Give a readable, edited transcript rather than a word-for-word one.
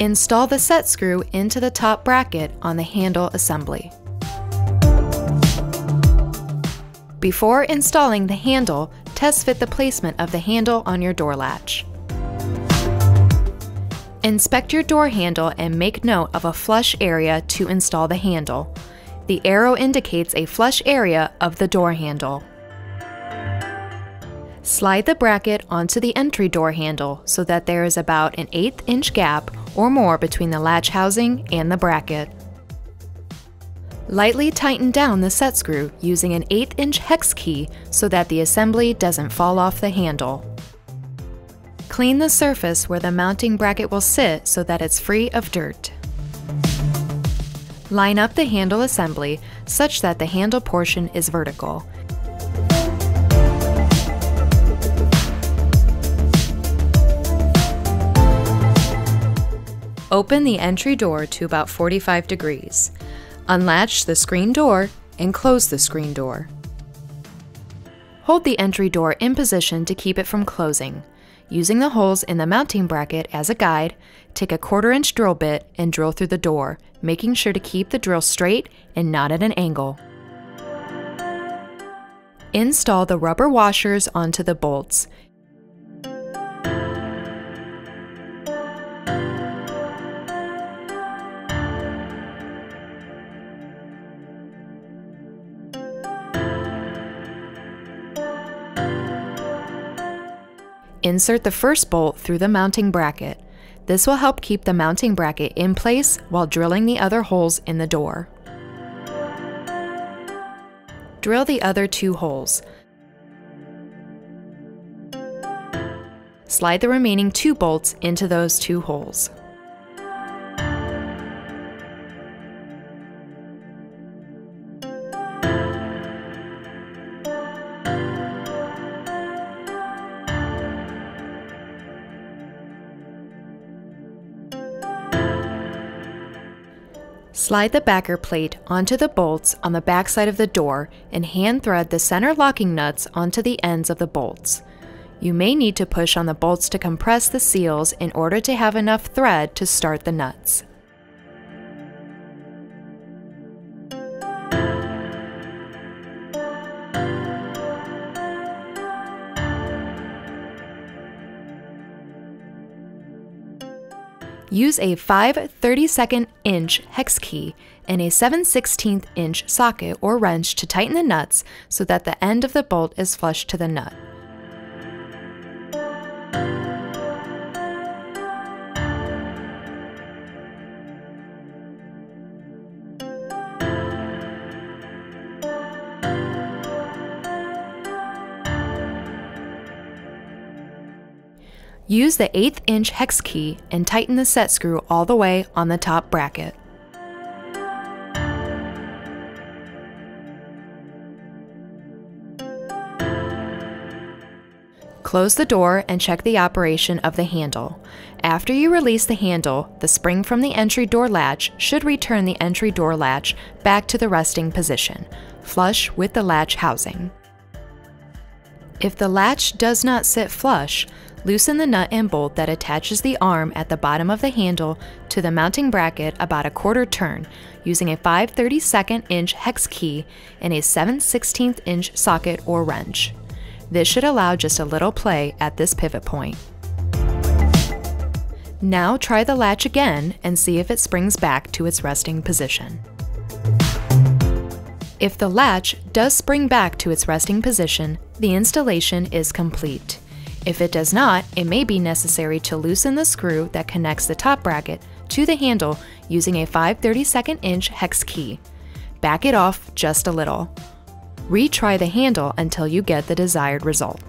Install the set screw into the top bracket on the handle assembly. Before installing the handle, test fit the placement of the handle on your door latch. Inspect your door handle and make note of a flush area to install the handle. The arrow indicates a flush area of the door handle. Slide the bracket onto the entry door handle so that there is about an 1/8 inch gap or more between the latch housing and the bracket. Lightly tighten down the set screw using an 1/8 inch hex key so that the assembly doesn't fall off the handle. Clean the surface where the mounting bracket will sit so that it's free of dirt. Line up the handle assembly such that the handle portion is vertical. Open the entry door to about 45 degrees. Unlatch the screen door and close the screen door. Hold the entry door in position to keep it from closing. Using the holes in the mounting bracket as a guide, take a 1/4 inch drill bit and drill through the door, making sure to keep the drill straight and not at an angle. Install the rubber washers onto the bolts. Insert the first bolt through the mounting bracket. This will help keep the mounting bracket in place while drilling the other holes in the door. Drill the other 2 holes. Slide the remaining 2 bolts into those 2 holes. Slide the backer plate onto the bolts on the back side of the door and hand thread the center locking nuts onto the ends of the bolts. You may need to push on the bolts to compress the seals in order to have enough thread to start the nuts. Use a 5/32 inch hex key and a 7/16 inch socket or wrench to tighten the nuts so that the end of the bolt is flush to the nut. Use the 1/8 inch hex key and tighten the set screw all the way on the top bracket. Close the door and check the operation of the handle. After you release the handle, the spring from the entry door latch should return the entry door latch back to the resting position, flush with the latch housing. If the latch does not sit flush, loosen the nut and bolt that attaches the arm at the bottom of the handle to the mounting bracket about a 1/4 turn using a 5/32 inch hex key and a 7/16 inch socket or wrench. This should allow just a little play at this pivot point. Now try the latch again and see if it springs back to its resting position. If the latch does spring back to its resting position, the installation is complete. If it does not, it may be necessary to loosen the screw that connects the top bracket to the handle using a 5/32 inch hex key. Back it off just a little. Retry the handle until you get the desired result.